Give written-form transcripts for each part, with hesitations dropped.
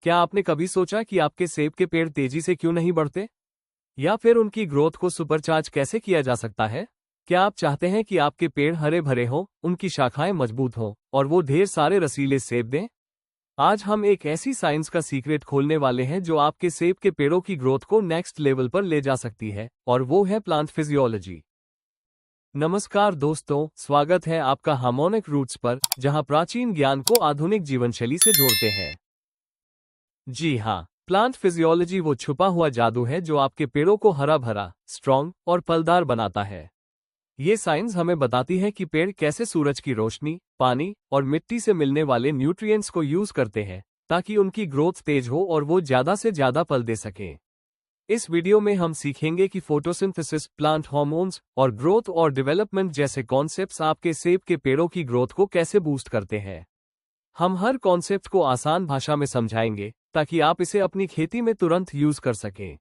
क्या आपने कभी सोचा कि आपके सेब के पेड़ तेजी से क्यों नहीं बढ़ते? या फिर उनकी ग्रोथ को सुपरचार्ज कैसे किया जा सकता है? क्या आप चाहते हैं कि आपके पेड़ हरे भरे हों, उनकी शाखाएं मजबूत हों और वो ढेर सारे रसीले सेब दें? आज हम एक ऐसी साइंस का सीक्रेट खोलने वाले हैं जो आपके सेब के पेड़ों की ग्रोथ को नेक्स्ट लेवल पर ले जा सकती है, और वो है प्लांट फिजियोलॉजी। नमस्कार दोस्तों, स्वागत है आपका हार्मोनिक रूट्स पर, जहां प्राचीन ज्ञान को आधुनिक जीवनशैली से जोड़ते हैं। जी हाँ, प्लांट फिजियोलॉजी वो छुपा हुआ जादू है जो आपके पेड़ों को हरा भरा, स्ट्रॉन्ग और फलदार बनाता है। ये साइंस हमें बताती है कि पेड़ कैसे सूरज की रोशनी, पानी और मिट्टी से मिलने वाले न्यूट्रिएंट्स को यूज करते हैं ताकि उनकी ग्रोथ तेज हो और वो ज्यादा से ज्यादा फल दे सकें। इस वीडियो में हम सीखेंगे कि फोटोसिंथेसिस, प्लांट हार्मोन्स और ग्रोथ और डेवलपमेंट जैसे कॉन्सेप्ट्स आपके सेब के पेड़ों की ग्रोथ को कैसे बूस्ट करते हैं। हम हर कॉन्सेप्ट को आसान भाषा में समझाएंगे ताकि आप इसे अपनी खेती में तुरंत यूज कर सकें।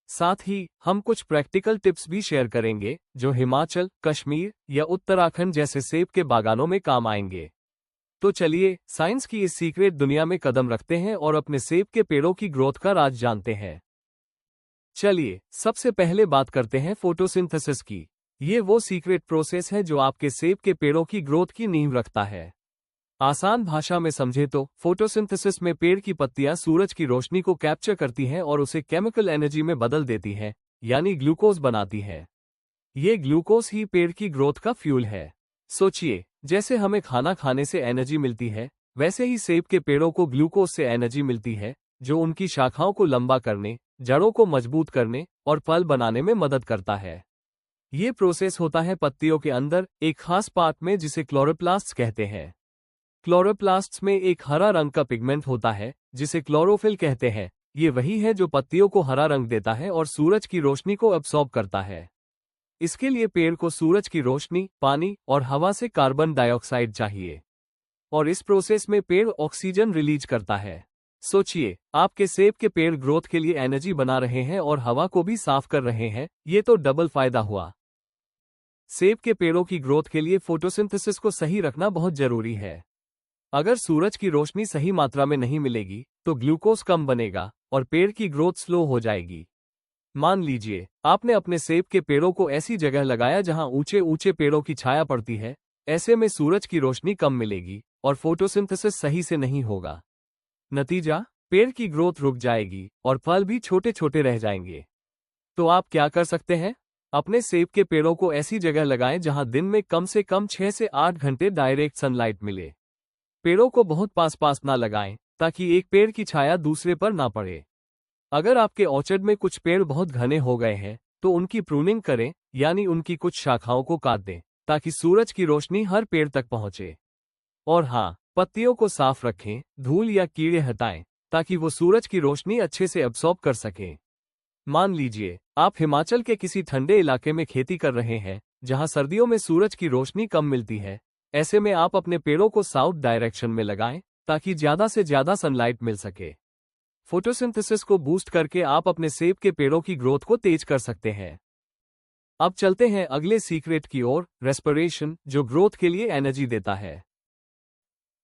साथ ही हम कुछ प्रैक्टिकल टिप्स भी शेयर करेंगे जो हिमाचल, कश्मीर या उत्तराखंड जैसे सेब के बागानों में काम आएंगे। तो चलिए साइंस की इस सीक्रेट दुनिया में कदम रखते हैं और अपने सेब के पेड़ों की ग्रोथ का राज जानते हैं। चलिए सबसे पहले बात करते हैं फोटोसिंथेसिस की। ये वो सीक्रेट प्रोसेस है जो आपके सेब के पेड़ों की ग्रोथ की नींव रखता है। आसान भाषा में समझे तो फोटोसिंथेसिस में पेड़ की पत्तियां सूरज की रोशनी को कैप्चर करती हैं और उसे केमिकल एनर्जी में बदल देती हैं, यानी ग्लूकोज बनाती है। ये ग्लूकोज ही पेड़ की ग्रोथ का फ्यूल है। सोचिए, जैसे हमें खाना खाने से एनर्जी मिलती है, वैसे ही सेब के पेड़ों को ग्लूकोज से एनर्जी मिलती है, जो उनकी शाखाओं को लंबा करने, जड़ों को मजबूत करने और फल बनाने में मदद करता है। ये प्रोसेस होता है पत्तियों के अंदर एक खास पार्ट में जिसे क्लोरोप्लास्ट्स कहते हैं। क्लोरोप्लास्ट्स में एक हरा रंग का पिगमेंट होता है जिसे क्लोरोफिल कहते हैं। ये वही है जो पत्तियों को हरा रंग देता है और सूरज की रोशनी को अब्सॉर्ब करता है। इसके लिए पेड़ को सूरज की रोशनी, पानी और हवा से कार्बन डाइऑक्साइड चाहिए, और इस प्रोसेस में पेड़ ऑक्सीजन रिलीज करता है। सोचिए, आपके सेब के पेड़ ग्रोथ के लिए एनर्जी बना रहे हैं और हवा को भी साफ कर रहे हैं। ये तो डबल फायदा हुआ। सेब के पेड़ों की ग्रोथ के लिए फोटोसिंथेसिस को सही रखना बहुत जरूरी है। अगर सूरज की रोशनी सही मात्रा में नहीं मिलेगी तो ग्लूकोज कम बनेगा और पेड़ की ग्रोथ स्लो हो जाएगी। मान लीजिए आपने अपने सेब के पेड़ों को ऐसी जगह लगाया जहां ऊंचे ऊंचे पेड़ों की छाया पड़ती है। ऐसे में सूरज की रोशनी कम मिलेगी और फोटोसिंथेसिस सही से नहीं होगा। नतीजा, पेड़ की ग्रोथ रुक जाएगी और फल भी छोटे छोटे रह जाएंगे। तो आप क्या कर सकते हैं? अपने सेब के पेड़ों को ऐसी जगह लगाएं जहां दिन में कम से कम 6 से 8 घंटे डायरेक्ट सनलाइट मिले। पेड़ों को बहुत पास पास ना लगाएं ताकि एक पेड़ की छाया दूसरे पर ना पड़े। अगर आपके ऑर्चर्ड में कुछ पेड़ बहुत घने हो गए हैं तो उनकी प्रूनिंग करें, यानी उनकी कुछ शाखाओं को काट दें ताकि सूरज की रोशनी हर पेड़ तक पहुंचे। और हाँ, पत्तियों को साफ रखें, धूल या कीड़े हटाएं ताकि वो सूरज की रोशनी अच्छे से अब्सॉर्ब कर सकें। मान लीजिए आप हिमाचल के किसी ठंडे इलाके में खेती कर रहे हैं जहां सर्दियों में सूरज की रोशनी कम मिलती है। ऐसे में आप अपने पेड़ों को साउथ डायरेक्शन में लगाएं ताकि ज्यादा से ज्यादा सनलाइट मिल सके। फोटोसिंथेसिस को बूस्ट करके आप अपने सेब के पेड़ों की ग्रोथ को तेज कर सकते हैं। अब चलते हैं अगले सीक्रेट की ओर, रेस्पिरेशन, जो ग्रोथ के लिए एनर्जी देता है।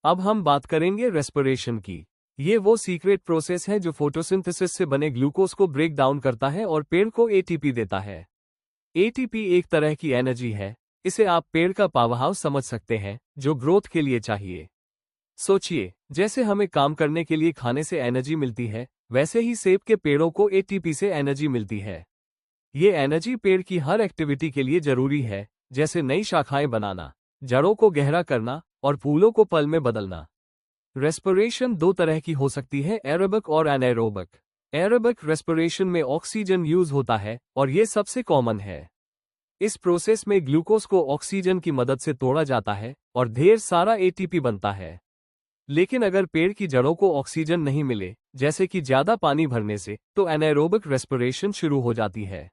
अब हम बात करेंगे रेस्पिरेशन की। ये वो सीक्रेट प्रोसेस है जो फोटोसिंथेसिस से बने ग्लूकोज को ब्रेक डाउन करता है और पेड़ को एटीपी देता है। एटीपी एक तरह की एनर्जी है। इसे आप पेड़ का पावर हाउस समझ सकते हैं जो ग्रोथ के लिए चाहिए। सोचिए, जैसे हमें काम करने के लिए खाने से एनर्जी मिलती है, वैसे ही सेब के पेड़ों को एटीपी से एनर्जी मिलती है। ये एनर्जी पेड़ की हर एक्टिविटी के लिए जरूरी है, जैसे नई शाखाएं बनाना, जड़ों को गहरा करना और फूलों को फल में बदलना। रेस्पिरेशन दो तरह की हो सकती है, एरोबिक और एनाएरोबिक। एरोबिक रेस्पिरेशन में ऑक्सीजन यूज होता है और ये सबसे कॉमन है। इस प्रोसेस में ग्लूकोज को ऑक्सीजन की मदद से तोड़ा जाता है और ढेर सारा एटीपी बनता है। लेकिन अगर पेड़ की जड़ों को ऑक्सीजन नहीं मिले, जैसे कि ज्यादा पानी भरने से, तो एनाएरोबिक रेस्पिरेशन शुरू हो जाती है।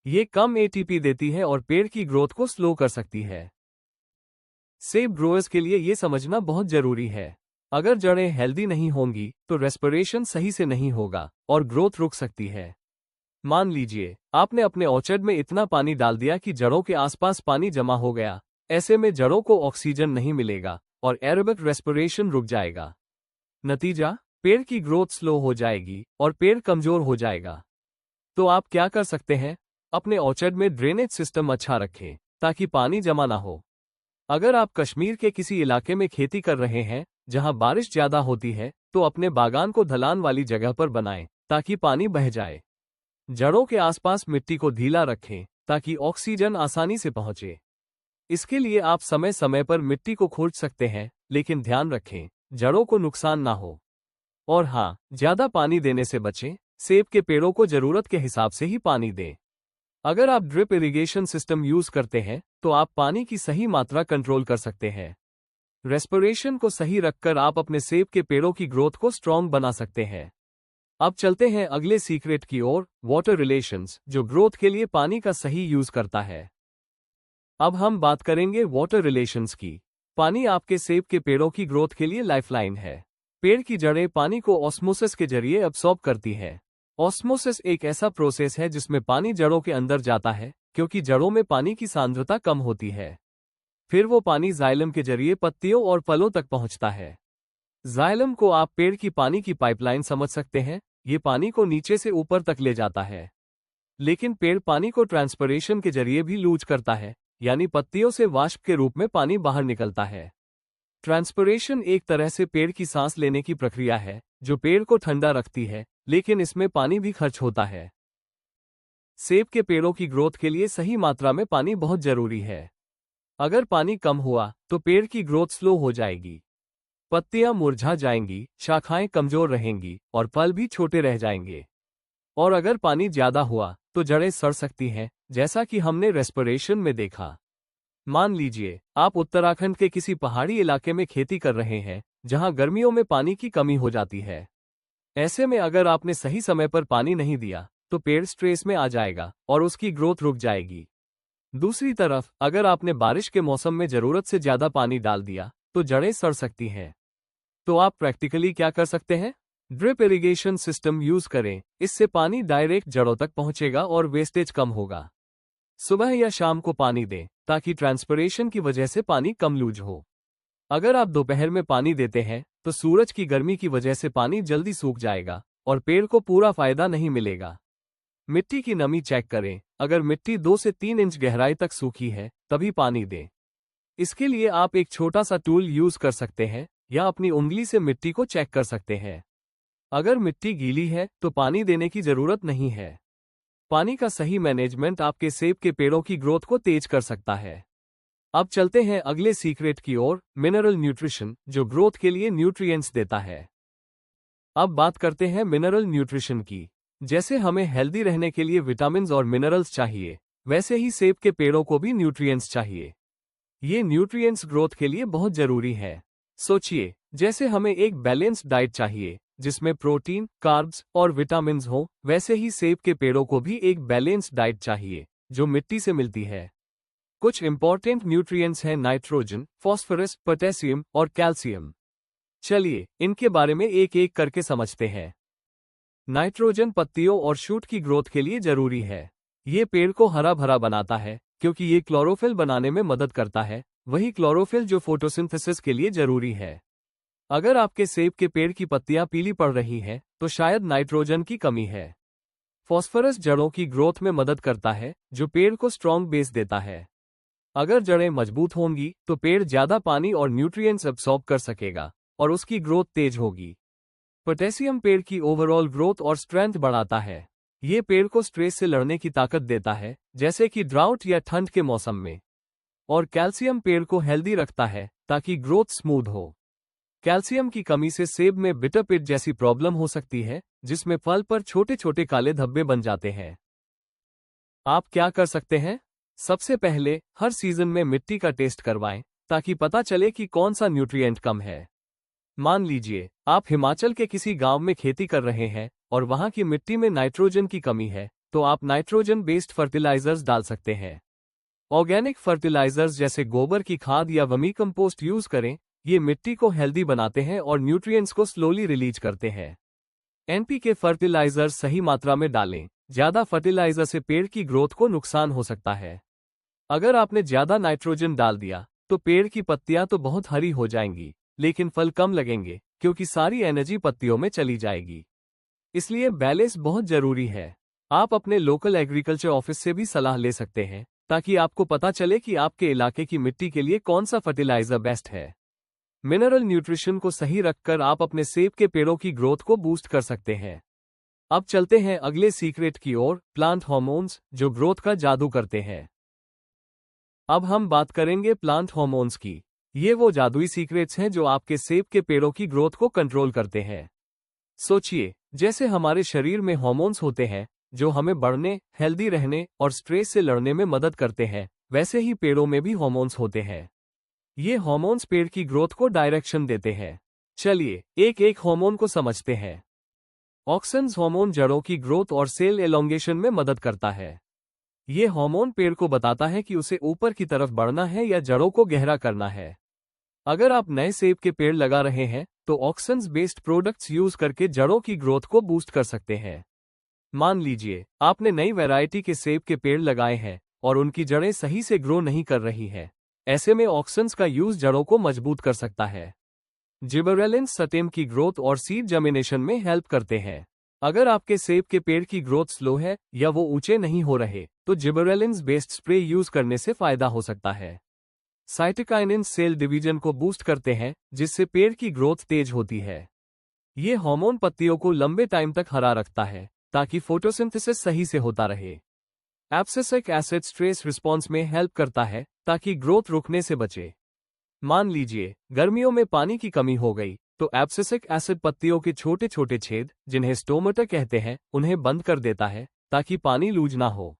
ये कम एटीपी देती है और पेड़ की ग्रोथ को स्लो कर सकती है। सेब ग्रोअर्स के लिए ये समझना बहुत जरूरी है। अगर जड़ें हेल्दी नहीं होंगी तो रेस्पिरेशन सही से नहीं होगा और ग्रोथ रुक सकती है। मान लीजिए आपने अपने ऑर्चर्ड में इतना पानी डाल दिया कि जड़ों के आसपास पानी जमा हो गया। ऐसे में जड़ों को ऑक्सीजन नहीं मिलेगा और एरोबिक रेस्पिरेशन रुक जाएगा। नतीजा, पेड़ की ग्रोथ स्लो हो जाएगी और पेड़ कमजोर हो जाएगा। तो आप क्या कर सकते हैं? अपने ऑर्चर्ड में ड्रेनेज सिस्टम अच्छा रखें ताकि पानी जमा ना हो। अगर आप कश्मीर के किसी इलाके में खेती कर रहे हैं जहां बारिश ज्यादा होती है, तो अपने बागान को ढलान वाली जगह पर बनाएं ताकि पानी बह जाए। जड़ों के आसपास मिट्टी को ढीला रखें ताकि ऑक्सीजन आसानी से पहुंचे। इसके लिए आप समय समय पर मिट्टी को खोद सकते हैं, लेकिन ध्यान रखें जड़ों को नुकसान ना हो। और हाँ, ज्यादा पानी देने से बचें। सेब के पेड़ों को जरूरत के हिसाब से ही पानी दें। अगर आप ड्रिप इरिगेशन सिस्टम यूज करते हैं तो आप पानी की सही मात्रा कंट्रोल कर सकते हैं। रेस्पिरेशन को सही रखकर आप अपने सेब के पेड़ों की ग्रोथ को स्ट्रॉन्ग बना सकते हैं। अब चलते हैं अगले सीक्रेट की ओर, वाटर रिलेशंस, जो ग्रोथ के लिए पानी का सही यूज करता है। अब हम बात करेंगे वाटर रिलेशंस की। पानी आपके सेब के पेड़ों की ग्रोथ के लिए लाइफलाइन है। पेड़ की जड़ें पानी को ऑस्मोसिस के जरिए अब्सॉर्ब करती है। ऑस्मोसिस एक ऐसा प्रोसेस है जिसमें पानी जड़ों के अंदर जाता है, क्योंकि जड़ों में पानी की सांद्रता कम होती है। फिर वो पानी जाइलम के जरिए पत्तियों और फलों तक पहुंचता है। जाइलम को आप पेड़ की पानी की पाइपलाइन समझ सकते हैं। ये पानी को नीचे से ऊपर तक ले जाता है। लेकिन पेड़ पानी को ट्रांसपिरेशन के जरिए भी लूज करता है, यानी पत्तियों से वाष्प के रूप में पानी बाहर निकलता है। ट्रांसपिरेशन एक तरह से पेड़ की सांस लेने की प्रक्रिया है जो पेड़ को ठंडा रखती है, लेकिन इसमें पानी भी खर्च होता है। सेब के पेड़ों की ग्रोथ के लिए सही मात्रा में पानी बहुत जरूरी है। अगर पानी कम हुआ तो पेड़ की ग्रोथ स्लो हो जाएगी। पत्तियां मुरझा जाएंगी, शाखाएं कमजोर रहेंगी और फल भी छोटे रह जाएंगे। और अगर पानी ज्यादा हुआ तो जड़ें सड़ सकती हैं, जैसा कि हमने रेस्पिरेशन में देखा। मान लीजिए आप उत्तराखंड के किसी पहाड़ी इलाके में खेती कर रहे हैं जहां गर्मियों में पानी की कमी हो जाती है। ऐसे में अगर आपने सही समय पर पानी नहीं दिया तो पेड़ स्ट्रेस में आ जाएगा और उसकी ग्रोथ रुक जाएगी। दूसरी तरफ अगर आपने बारिश के मौसम में जरूरत से ज्यादा पानी डाल दिया तो जड़ें सड़ सकती हैं। तो आप प्रैक्टिकली क्या कर सकते हैं? ड्रिप इरिगेशन सिस्टम यूज करें। इससे पानी डायरेक्ट जड़ों तक पहुंचेगा और वेस्टेज कम होगा। सुबह या शाम को पानी दें ताकि ट्रांसपिरेशन की वजह से पानी कम लूज हो। अगर आप दोपहर में पानी देते हैं तो सूरज की गर्मी की वजह से पानी जल्दी सूख जाएगा और पेड़ को पूरा फायदा नहीं मिलेगा। मिट्टी की नमी चेक करें। अगर मिट्टी 2 से 3 इंच गहराई तक सूखी है तभी पानी दें। इसके लिए आप एक छोटा सा टूल यूज कर सकते हैं या अपनी उंगली से मिट्टी को चेक कर सकते हैं। अगर मिट्टी गीली है तो पानी देने की जरूरत नहीं है। पानी का सही मैनेजमेंट आपके सेब के पेड़ों की ग्रोथ को तेज कर सकता है। अब चलते हैं अगले सीक्रेट की ओर, मिनरल न्यूट्रिशन, जो ग्रोथ के लिए न्यूट्रिएंट्स देता है। अब बात करते हैं मिनरल न्यूट्रिशन की। जैसे हमें हेल्दी रहने के लिए विटामिन्स और मिनरल्स चाहिए, वैसे ही सेब के पेड़ों को भी न्यूट्रिएंट्स चाहिए। ये न्यूट्रिएंट्स ग्रोथ के लिए बहुत जरूरी है। सोचिए, जैसे हमें एक बैलेंस्ड डाइट चाहिए जिसमें प्रोटीन, कार्ब्स और विटामिन्स हो, वैसे ही सेब के पेड़ों को भी एक बैलेंस्ड डाइट चाहिए जो मिट्टी से मिलती है। कुछ इंपॉर्टेंट न्यूट्रिएंट्स हैं नाइट्रोजन, फास्फोरस, पोटेशियम और कैल्शियम। चलिए इनके बारे में एक एक करके समझते हैं। नाइट्रोजन पत्तियों और शूट की ग्रोथ के लिए जरूरी है। ये पेड़ को हरा भरा बनाता है क्योंकि ये क्लोरोफिल बनाने में मदद करता है, वही क्लोरोफिल जो फोटोसिंथेसिस के लिए जरूरी है। अगर आपके सेब के पेड़ की पत्तियां पीली पड़ रही हैं तो शायद नाइट्रोजन की कमी है। फास्फोरस जड़ों की ग्रोथ में मदद करता है, जो पेड़ को स्ट्रॉन्ग बेस देता है। अगर जड़ें मजबूत होंगी तो पेड़ ज्यादा पानी और न्यूट्रिएंट्स अब्सॉर्ब कर सकेगा और उसकी ग्रोथ तेज होगी। पोटेशियम पेड़ की ओवरऑल ग्रोथ और स्ट्रेंथ बढ़ाता है। ये पेड़ को स्ट्रेस से लड़ने की ताकत देता है, जैसे कि ड्राउट या ठंड के मौसम में। और कैल्शियम पेड़ को हेल्दी रखता है ताकि ग्रोथ स्मूथ हो। कैल्शियम की कमी से सेब में बिटर पिट जैसी प्रॉब्लम हो सकती है, जिसमें फल पर छोटे छोटे काले धब्बे बन जाते हैं। आप क्या कर सकते हैं? सबसे पहले हर सीजन में मिट्टी का टेस्ट करवाएं ताकि पता चले कि कौन सा न्यूट्रिएंट कम है। मान लीजिए आप हिमाचल के किसी गांव में खेती कर रहे हैं और वहां की मिट्टी में नाइट्रोजन की कमी है, तो आप नाइट्रोजन बेस्ड फर्टिलाइजर्स डाल सकते हैं। ऑर्गेनिक फर्टिलाइजर्स जैसे गोबर की खाद या वर्मी कंपोस्ट यूज करें। ये मिट्टी को हेल्दी बनाते हैं और न्यूट्रिएंट्स को स्लोली रिलीज करते हैं। एनपीके फर्टिलाइजर सही मात्रा में डालें। ज्यादा फर्टिलाइजर से पेड़ की ग्रोथ को नुकसान हो सकता है। अगर आपने ज्यादा नाइट्रोजन डाल दिया तो पेड़ की पत्तियां तो बहुत हरी हो जाएंगी, लेकिन फल कम लगेंगे क्योंकि सारी एनर्जी पत्तियों में चली जाएगी। इसलिए बैलेंस बहुत जरूरी है। आप अपने लोकल एग्रीकल्चर ऑफिस से भी सलाह ले सकते हैं ताकि आपको पता चले कि आपके इलाके की मिट्टी के लिए कौन सा फर्टिलाइजर बेस्ट है। मिनरल न्यूट्रिशन को सही रखकर आप अपने सेब के पेड़ों की ग्रोथ को बूस्ट कर सकते हैं। अब चलते हैं अगले सीक्रेट की ओर, प्लांट हार्मोन्स जो ग्रोथ का जादू करते हैं। अब हम बात करेंगे प्लांट हार्मोन्स की। ये वो जादुई सीक्रेट्स हैं जो आपके सेब के पेड़ों की ग्रोथ को कंट्रोल करते हैं। सोचिए, जैसे हमारे शरीर में हार्मोन्स होते हैं जो हमें बढ़ने, हेल्दी रहने और स्ट्रेस से लड़ने में मदद करते हैं, वैसे ही पेड़ों में भी हार्मोन्स होते हैं। ये हार्मोन्स पेड़ की ग्रोथ को डायरेक्शन देते हैं। चलिए एक एक हार्मोन को समझते हैं। ऑक्सिन्स हार्मोन जड़ों की ग्रोथ और सेल एलोंगेशन में मदद करता है। ये हार्मोन पेड़ को बताता है कि उसे ऊपर की तरफ बढ़ना है या जड़ों को गहरा करना है। अगर आप नए सेब के पेड़ लगा रहे हैं तो ऑक्सिन्स बेस्ड प्रोडक्ट्स यूज करके जड़ों की ग्रोथ को बूस्ट कर सकते हैं। मान लीजिए आपने नई वैरायटी के सेब के पेड़ लगाए हैं और उनकी जड़ें सही से ग्रो नहीं कर रही हैं। ऐसे में ऑक्सिन्स का यूज जड़ों को मजबूत कर सकता है। जिबरेलिन्स स्टेम की ग्रोथ और सीड जर्मिनेशन में हेल्प करते हैं। अगर आपके सेब के पेड़ की ग्रोथ स्लो है या वो ऊंचे नहीं हो रहे तो जिबरेलिन्स बेस्ड स्प्रे यूज करने से फायदा हो सकता है। साइटोकाइनिन्स सेल डिवीजन को बूस्ट करते हैं जिससे पेड़ की ग्रोथ तेज होती है। ये हार्मोन पत्तियों को लंबे टाइम तक हरा रखता है ताकि फोटोसिंथेसिस सही से होता रहे। एब्सिसिक एसिड स्ट्रेस रिस्पॉन्स में हेल्प करता है ताकि ग्रोथ रुकने से बचे। मान लीजिए गर्मियों में पानी की कमी हो गई तो एब्सिसिक एसिड पत्तियों के छोटे छोटे छेद, जिन्हें स्टोमेटा कहते हैं, उन्हें बंद कर देता है ताकि पानी लूज ना हो।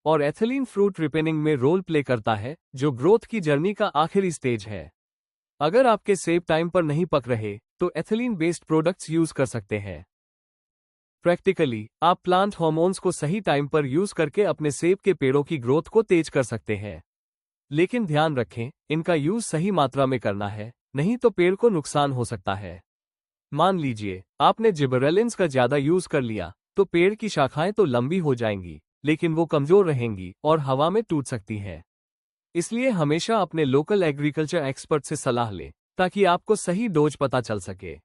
और एथिलीन फ्रूट रिपेनिंग में रोल प्ले करता है जो ग्रोथ की जर्नी का आखिरी स्टेज है। अगर आपके सेब टाइम पर नहीं पक रहे तो एथिलीन बेस्ड प्रोडक्ट्स यूज कर सकते हैं। प्रैक्टिकली आप प्लांट हार्मोन्स को सही टाइम पर यूज करके अपने सेब के पेड़ों की ग्रोथ को तेज कर सकते हैं। लेकिन ध्यान रखें, इनका यूज सही मात्रा में करना है, नहीं तो पेड़ को नुकसान हो सकता है। मान लीजिए आपने जिबरेलिन्स का ज्यादा यूज कर लिया तो पेड़ की शाखाएं तो लंबी हो जाएंगी लेकिन वो कमजोर रहेंगी और हवा में टूट सकती हैं। इसलिए हमेशा अपने लोकल एग्रीकल्चर एक्सपर्ट से सलाह लें ताकि आपको सही डोज पता चल सके।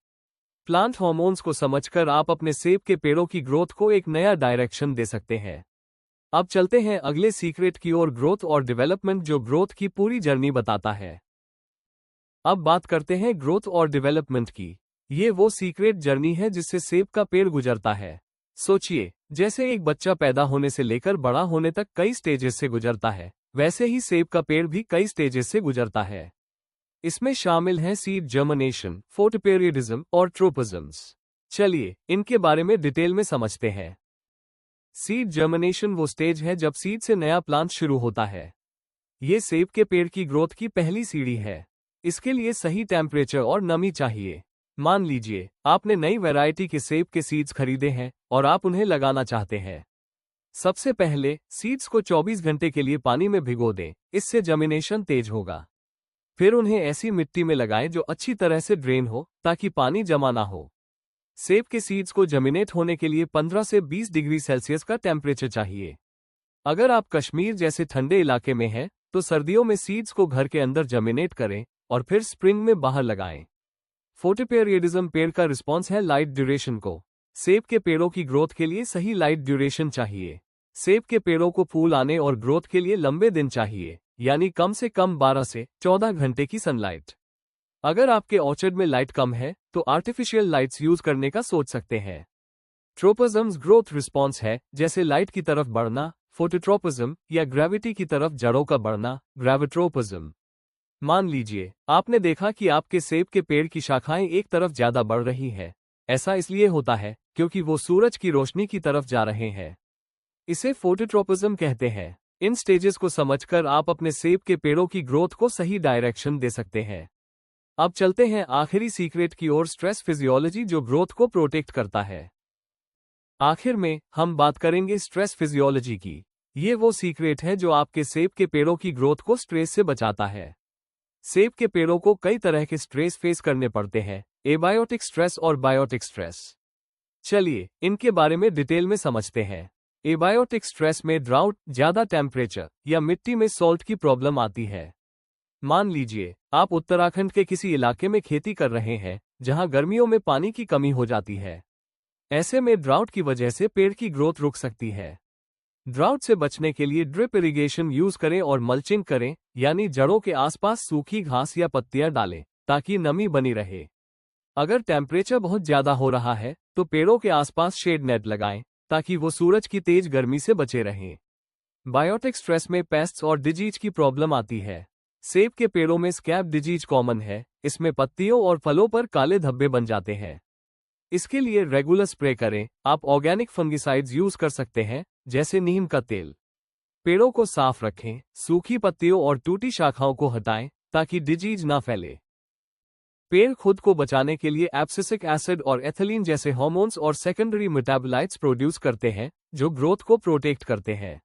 प्लांट हार्मोन्स को समझकर आप अपने सेब के पेड़ों की ग्रोथ को एक नया डायरेक्शन दे सकते हैं। अब चलते हैं अगले सीक्रेट की ओर, ग्रोथ और डेवलपमेंट जो ग्रोथ की पूरी जर्नी बताता है। अब बात करते हैं ग्रोथ और डेवलपमेंट की। ये वो सीक्रेट जर्नी है जिससे सेब का पेड़ गुजरता है। सोचिए, जैसे एक बच्चा पैदा होने से लेकर बड़ा होने तक कई स्टेजेस से गुजरता है, वैसे ही सेब का पेड़ भी कई स्टेजेस से गुजरता है। इसमें शामिल हैं सीड जर्मिनेशन, फोटोपेरियोडिज्म और ट्रोपिज्म्स। चलिए इनके बारे में डिटेल में समझते हैं। सीड जर्मिनेशन वो स्टेज है जब सीड से नया प्लांट शुरू होता है। ये सेब के पेड़ की ग्रोथ की पहली सीढ़ी है। इसके लिए सही टेम्परेचर और नमी चाहिए। मान लीजिए आपने नई वैरायटी के सेब के सीड्स खरीदे हैं और आप उन्हें लगाना चाहते हैं। सबसे पहले सीड्स को 24 घंटे के लिए पानी में भिगो दें, इससे जर्मिनेशन तेज होगा। फिर उन्हें ऐसी मिट्टी में लगाएं जो अच्छी तरह से ड्रेन हो ताकि पानी जमा ना हो। सेब के सीड्स को जर्मिनेट होने के लिए 15 से 20 डिग्री सेल्सियस का टेम्परेचर चाहिए। अगर आप कश्मीर जैसे ठंडे इलाके में हैं तो सर्दियों में सीड्स को घर के अंदर जर्मिनेट करें और फिर स्प्रिंग में बाहर लगाएं। फोटोपेरियोडिज्म पेड़ का रिस्पॉन्स है लाइट ड्यूरेशन को। सेब के पेड़ों की ग्रोथ के लिए सही लाइट ड्यूरेशन चाहिए। सेब के पेड़ों को फूल आने और ग्रोथ के लिए लंबे दिन चाहिए, यानी कम से कम 12 से 14 घंटे की सनलाइट। अगर आपके ऑर्चर्ड में लाइट कम है तो आर्टिफिशियल लाइट्स यूज करने का सोच सकते हैं। ट्रोपिज्म्स ग्रोथ रिस्पॉन्स है, जैसे लाइट की तरफ बढ़ना, फोटोट्रोपिज्म, या ग्रेविटी की तरफ जड़ों का बढ़ना, ग्रेविट्रोपिज्म। मान लीजिए आपने देखा कि आपके सेब के पेड़ की शाखाएं एक तरफ ज्यादा बढ़ रही है। ऐसा इसलिए होता है क्योंकि वो सूरज की रोशनी की तरफ जा रहे हैं। इसे फोटोट्रोपिज्म कहते हैं। इन स्टेजेस को समझकर आप अपने सेब के पेड़ों की ग्रोथ को सही डायरेक्शन दे सकते हैं। अब चलते हैं आखिरी सीक्रेट की ओर, स्ट्रेस फिजियोलॉजी जो ग्रोथ को प्रोटेक्ट करता है। आखिर में हम बात करेंगे स्ट्रेस फिजियोलॉजी की। ये वो सीक्रेट है जो आपके सेब के पेड़ों की ग्रोथ को स्ट्रेस से बचाता है। सेब के पेड़ों को कई तरह के स्ट्रेस फेस करने पड़ते हैं, एबायोटिक स्ट्रेस और बायोटिक स्ट्रेस। चलिए इनके बारे में डिटेल में समझते हैं। एबायोटिक स्ट्रेस में ड्राउट, ज्यादा टेम्परेचर या मिट्टी में सॉल्ट की प्रॉब्लम आती है। मान लीजिए आप उत्तराखंड के किसी इलाके में खेती कर रहे हैं जहां गर्मियों में पानी की कमी हो जाती है। ऐसे में ड्राउट की वजह से पेड़ की ग्रोथ रुक सकती है। ड्राउट से बचने के लिए ड्रिप इरिगेशन यूज करें और मल्चिंग करें, यानी जड़ों के आसपास सूखी घास या पत्तियां डालें ताकि नमी बनी रहे। अगर टेम्परेचर बहुत ज्यादा हो रहा है तो पेड़ों के आसपास शेड नेट लगाएं ताकि वो सूरज की तेज गर्मी से बचे रहें। बायोटिक स्ट्रेस में पेस्ट्स और डिजीज की प्रॉब्लम आती है। सेब के पेड़ों में स्कैब डिजीज कॉमन है। इसमें पत्तियों और फलों पर काले धब्बे बन जाते हैं। इसके लिए रेगुलर स्प्रे करें। आप ऑर्गेनिक फंगिसाइड्स यूज कर सकते हैं, जैसे नीम का तेल। पेड़ों को साफ रखें, सूखी पत्तियों और टूटी शाखाओं को हटाएं ताकि डिजीज ना फैले। पेड़ खुद को बचाने के लिए एब्सिसिक एसिड और एथिलीन जैसे हार्मोन्स और सेकेंडरी मेटाबोलाइट्स प्रोड्यूस करते हैं, जो ग्रोथ को प्रोटेक्ट करते हैं।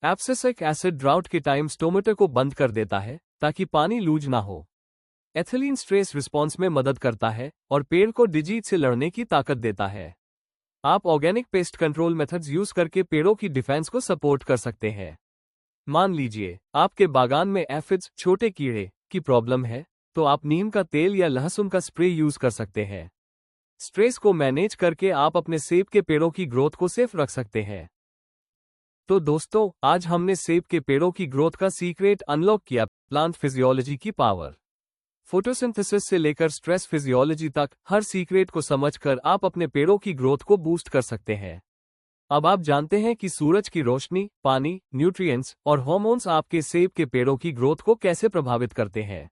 एब्सिसिक एसिड ड्राउट के टाइम स्टोमेटा को बंद कर देता है ताकि पानी लूज ना हो। एथिलीन स्ट्रेस रिस्पॉन्स में मदद करता है और पेड़ को डिजीज से लड़ने की ताकत देता है। आप organic pest control methods use करके पेड़ों की डिफेंस को सपोर्ट कर सकते हैं। मान लीजिए आपके बागान में एफिड्स, छोटे कीड़े, की प्रॉब्लम है, तो आप नीम का तेल या लहसुन का स्प्रे यूज कर सकते हैं। स्ट्रेस को मैनेज करके आप अपने सेब के पेड़ों की ग्रोथ को सेफ रख सकते हैं। तो दोस्तों, आज हमने सेब के पेड़ों की ग्रोथ का सीक्रेट अनलॉक किया। प्लांट फिजियोलॉजी की पावर, फोटोसिंथेसिस से लेकर स्ट्रेस फिजियोलॉजी तक, हर सीक्रेट को समझकर आप अपने पेड़ों की ग्रोथ को बूस्ट कर सकते हैं। अब आप जानते हैं कि सूरज की रोशनी, पानी, न्यूट्रिएंट्स और हार्मोन्स आपके सेब के पेड़ों की ग्रोथ को कैसे प्रभावित करते हैं।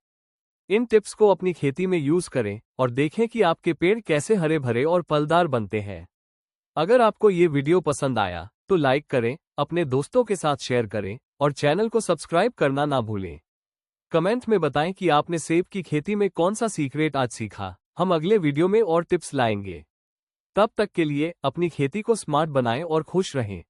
इन टिप्स को अपनी खेती में यूज करें और देखें कि आपके पेड़ कैसे हरे भरे और फलदार बनते हैं। अगर आपको ये वीडियो पसंद आया तो लाइक करें, अपने दोस्तों के साथ शेयर करें और चैनल को सब्सक्राइब करना ना भूलें। कमेंट में बताएं कि आपने सेब की खेती में कौन सा सीक्रेट आज सीखा। हम अगले वीडियो में और टिप्स लाएंगे। तब तक के लिए अपनी खेती को स्मार्ट बनाएं और खुश रहें।